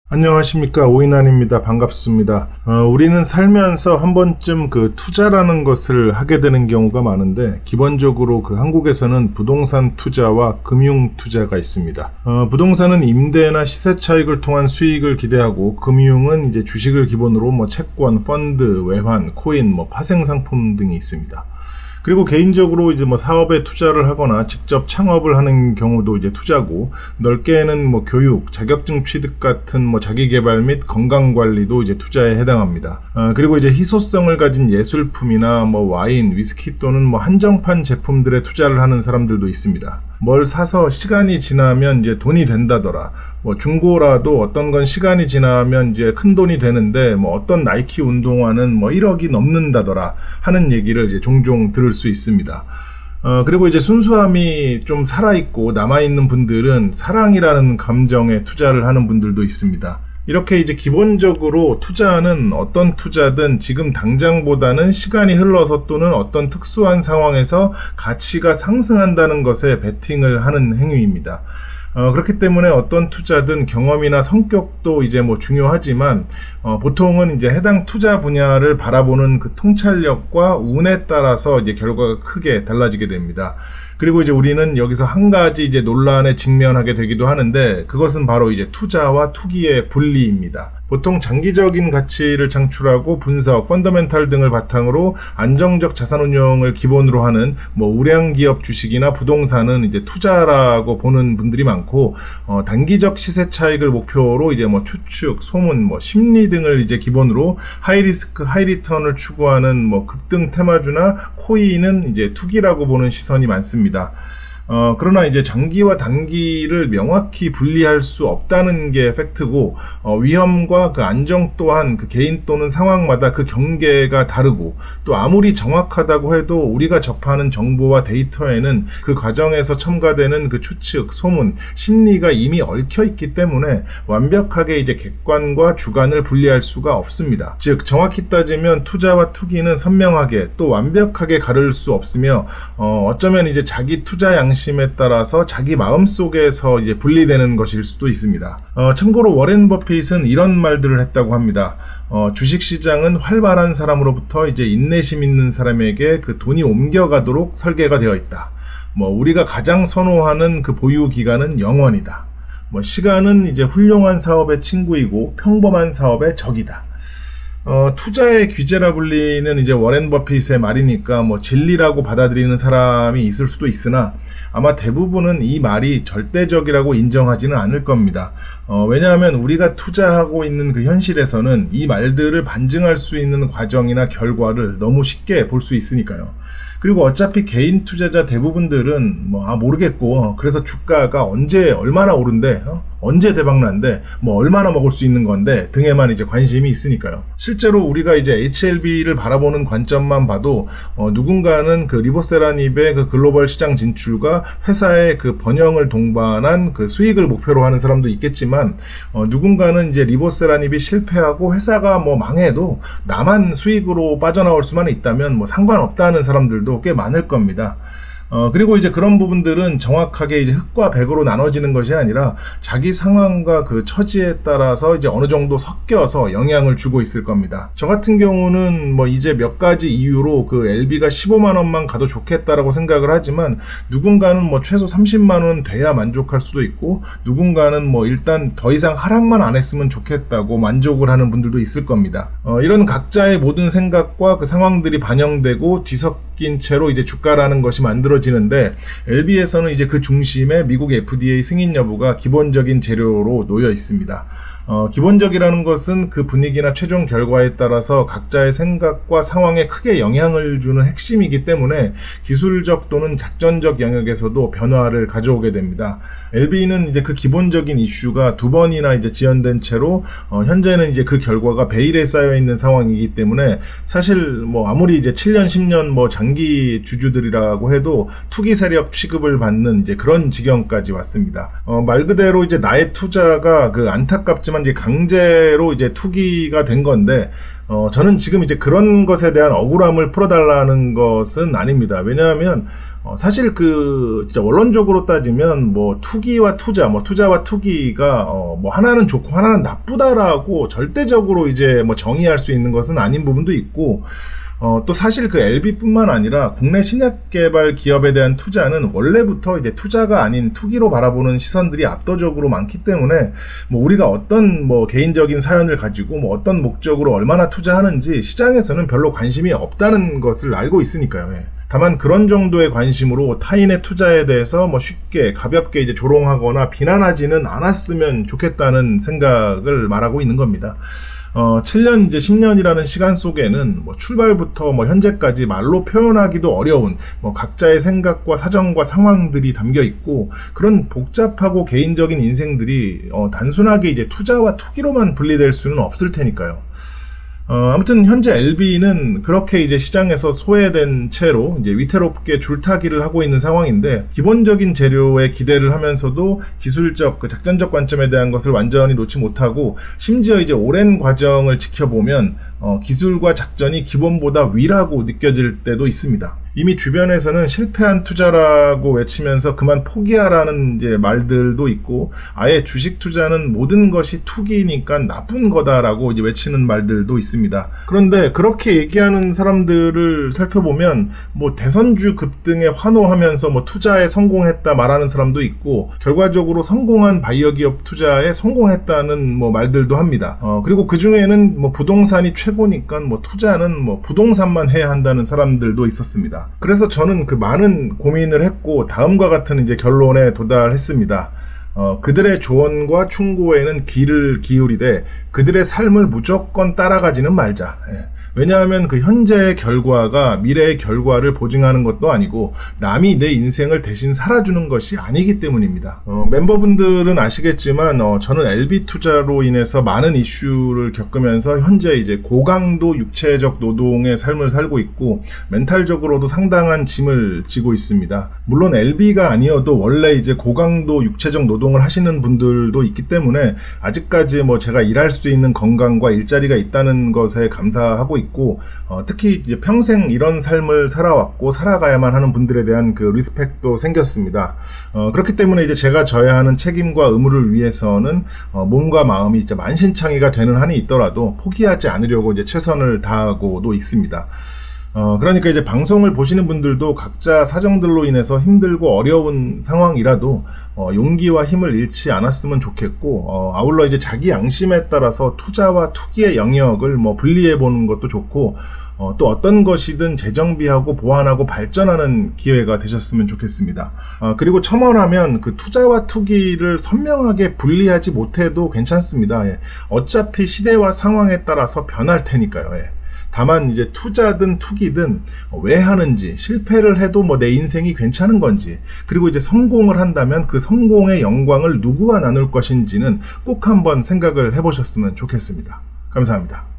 안녕하십니까, 오인환입니다. 반갑습니다. 우리는 살면서 한 번쯤 그 투자라는 것을 하게 되는 경우가 많은데, 기본적으로 그 한국에서는 부동산 투자와 금융 투자가 있습니다. 부동산은 임대나 시세 차익을 통한 수익을 기대하고, 금융은 이제 주식을 기본으로 채권, 펀드, 외환, 코인, 파생 상품 등이 있습니다. 그리고 개인적으로 이제 사업에 투자를 하거나 직접 창업을 하는 경우도 이제 투자고, 넓게는 교육, 자격증 취득 같은 자기 개발 및 건강 관리도 이제 투자에 해당합니다. 그리고 이제 희소성을 가진 예술품이나 와인, 위스키 또는 한정판 제품들에 투자를 하는 사람들도 있습니다. 뭘 사서 시간이 지나면 이제 돈이 된다더라. 중고라도 어떤 건 시간이 지나면 이제 큰 돈이 되는데, 어떤 나이키 운동화는 1억이 넘는다더라 하는 얘기를 이제 종종 들을 수 있습니다. 그리고 이제 순수함이 좀 살아있고 남아있는 분들은 사랑이라는 감정에 투자를 하는 분들도 있습니다. 이렇게 이제 기본적으로 투자는 어떤 투자든 지금 당장보다는 시간이 흘러서 또는 어떤 특수한 상황에서 가치가 상승한다는 것에 베팅을 하는 행위입니다. 그렇기 때문에 어떤 투자든 경험이나 성격도 이제 중요하지만, 보통은 이제 해당 투자 분야를 바라보는 그 통찰력과 운에 따라서 이제 결과가 크게 달라지게 됩니다. 그리고 이제 우리는 여기서 한 가지 이제 논란에 직면하게 되기도 하는데, 그것은 바로 이제 투자와 투기의 분리입니다. 보통 장기적인 가치를 창출하고 분석, 펀더멘탈 등을 바탕으로 안정적 자산 운용을 기본으로 하는 우량 기업 주식이나 부동산은 이제 투자라고 보는 분들이 많고, 단기적 시세 차익을 목표로 이제 추측, 소문, 심리 등을 이제 기본으로 하이 리스크, 하이 리턴을 추구하는 급등 테마주나 코인은 이제 투기라고 보는 시선이 많습니다. 그러나 이제 장기와 단기를 명확히 분리할 수 없다는 게 팩트고, 위험과 그 안정 또한 그 개인 또는 상황마다 그 경계가 다르고, 또 아무리 정확하다고 해도 우리가 접하는 정보와 데이터에는 그 과정에서 첨가되는 그 추측, 소문, 심리가 이미 얽혀 있기 때문에 완벽하게 이제 객관과 주관을 분리할 수가 없습니다. 즉, 정확히 따지면 투자와 투기는 선명하게 또 완벽하게 가를 수 없으며, 어쩌면 이제 자기 투자 양심에 따라서 자기 마음속에서 이제 분리되는 것일 수도 있습니다. 참고로 워렌 버핏은 이런 말들을 했다고 합니다. 주식시장은 활발한 사람으로부터 이제 인내심 있는 사람에게 그 돈이 옮겨가도록 설계가 되어 있다. 우리가 가장 선호하는 그 보유 기간은 영원이다. 시간은 이제 훌륭한 사업의 친구이고 평범한 사업의 적이다. 투자의 귀재라 불리는 이제 워렌 버핏의 말이니까 진리라고 받아들이는 사람이 있을 수도 있으나, 아마 대부분은 이 말이 절대적이라고 인정하지는 않을 겁니다. 왜냐하면 우리가 투자하고 있는 그 현실에서는 이 말들을 반증할 수 있는 과정이나 결과를 너무 쉽게 볼 수 있으니까요. 그리고 어차피 개인 투자자 대부분들은 모르겠고, 그래서 주가가 언제 얼마나 오른대, 언제 대박난데, 얼마나 먹을 수 있는 건데 등에만 이제 관심이 있으니까요. 실제로 우리가 이제 HLB를 바라보는 관점만 봐도, 누군가는 그 리보세라닙의 그 글로벌 시장 진출과 회사의 그 번영을 동반한 그 수익을 목표로 하는 사람도 있겠지만, 누군가는 이제 리보세라닙이 실패하고 회사가 망해도 나만 수익으로 빠져나올 수만 있다면 상관없다는 사람들도 꽤 많을 겁니다. 그리고 이제 그런 부분들은 정확하게 이제 흑과 백으로 나눠지는 것이 아니라 자기 상황과 그 처지에 따라서 이제 어느 정도 섞여서 영향을 주고 있을 겁니다. 저 같은 경우는 이제 몇 가지 이유로 그 LB가 15만 원만 가도 좋겠다라고 생각을 하지만, 누군가는 최소 30만 원 돼야 만족할 수도 있고, 누군가는 일단 더 이상 하락만 안 했으면 좋겠다고 만족을 하는 분들도 있을 겁니다. 이런 각자의 모든 생각과 그 상황들이 반영되고 뒤섞인 채로 이제 주가라는 것이 만들어지는데, LB에서는 이제 그 중심에 미국 FDA 승인 여부가 기본적인 재료로 놓여 있습니다. 기본적이라는 것은 그 분위기나 최종 결과에 따라서 각자의 생각과 상황에 크게 영향을 주는 핵심이기 때문에 기술적 또는 작전적 영역에서도 변화를 가져오게 됩니다. LB는 이제 그 기본적인 이슈가 두 번이나 이제 지연된 채로, 현재는 이제 그 결과가 베일에 쌓여 있는 상황이기 때문에, 사실 아무리 이제 7년, 10년 장기 주주들이라고 해도 투기 세력 취급을 받는 이제 그런 지경까지 왔습니다. 말 그대로 이제 나의 투자가 그 안타깝지만 이제 강제로 이제 투기가 된 건데, 저는 지금 이제 그런 것에 대한 억울함을 풀어달라는 것은 아닙니다. 왜냐하면 사실 진짜 원론적으로 따지면 뭐 투기와 투자, 뭐 투자와 투기가 뭐 하나는 좋고 하나는 나쁘다라고 절대적으로 이제 뭐 정의할 수 있는 것은 아닌 부분도 있고, 또 사실 LB뿐만 아니라 국내 신약 개발 기업에 대한 투자는 원래부터 이제 투자가 아닌 투기로 바라보는 시선들이 압도적으로 많기 때문에, 뭐 우리가 어떤 뭐 개인적인 사연을 가지고 뭐 어떤 목적으로 얼마나 투자하는지 시장에서는 별로 관심이 없다는 것을 알고 있으니까요. 다만 그런 정도의 관심으로 타인의 투자에 대해서 뭐 쉽게 가볍게 이제 조롱하거나 비난하지는 않았으면 좋겠다는 생각을 말하고 있는 겁니다. 7년 이제 10년이라는 시간 속에는 뭐 출발부터 뭐 현재까지 말로 표현하기도 어려운 뭐 각자의 생각과 사정과 상황들이 담겨 있고, 그런 복잡하고 개인적인 인생들이 단순하게 이제 투자와 투기로만 분리될 수는 없을 테니까요. 아무튼 현재 LB는 그렇게 이제 시장에서 소외된 채로 이제 위태롭게 줄타기를 하고 있는 상황인데, 기본적인 재료에 기대를 하면서도 기술적 작전적 관점에 대한 것을 완전히 놓지 못하고, 심지어 이제 오랜 과정을 지켜보면 기술과 작전이 기본보다 위라고 느껴질 때도 있습니다. 이미 주변에서는 실패한 투자라고 외치면서 그만 포기하라는 이제 말들도 있고, 아예 주식 투자는 모든 것이 투기니까 나쁜 거다라고 이제 외치는 말들도 있습니다. 그런데 그렇게 얘기하는 사람들을 살펴보면 뭐 대선주 급등에 환호하면서 뭐 투자에 성공했다 말하는 사람도 있고, 결과적으로 성공한 바이오 기업 투자에 성공했다는 뭐 말들도 합니다. 그리고 그 중에는 뭐 부동산이 최고니까 뭐 투자는 뭐 부동산만 해야 한다는 사람들도 있었습니다. 그래서 저는 많은 고민을 했고 다음과 같은 이제 결론에 도달했습니다. 그들의 조언과 충고에는 귀를 기울이되 그들의 삶을 무조건 따라가지는 말자. 왜냐하면 현재의 결과가 미래의 결과를 보증하는 것도 아니고 남이 내 인생을 대신 살아주는 것이 아니기 때문입니다. 멤버분들은 아시겠지만 저는 LB 투자로 인해서 많은 이슈를 겪으면서 현재 이제 고강도 육체적 노동의 삶을 살고 있고, 멘탈적으로도 상당한 짐을 지고 있습니다. 물론 LB가 아니어도 원래 이제 고강도 육체적 노동을 하시는 분들도 있기 때문에 아직까지 뭐 제가 일할 수 있는 건강과 일자리가 있다는 것에 감사하고 있고, 특히 이제 평생 이런 삶을 살아왔고 살아가야만 하는 분들에 대한 리스펙도 생겼습니다. 그렇기 때문에 이제 제가 져야 하는 책임과 의무를 위해서는 몸과 마음이 이제 만신창이가 되는 한이 있더라도 포기하지 않으려고 이제 최선을 다하고도 있습니다. 그러니까 이제 방송을 보시는 분들도 각자 사정들로 인해서 힘들고 어려운 상황이라도 용기와 힘을 잃지 않았으면 좋겠고, 아울러 이제 자기 양심에 따라서 투자와 투기의 영역을 뭐 분리해 보는 것도 좋고, 또 어떤 것이든 재정비하고 보완하고 발전하는 기회가 되셨으면 좋겠습니다. 그리고 첨언하면 투자와 투기를 선명하게 분리하지 못해도 괜찮습니다. 어차피 시대와 상황에 따라서 변할 테니까요. 다만 이제 투자든 투기든 왜 하는지, 실패를 해도 뭐 내 인생이 괜찮은 건지, 그리고 이제 성공을 한다면 그 성공의 영광을 누구와 나눌 것인지는 꼭 한번 생각을 해보셨으면 좋겠습니다. 감사합니다.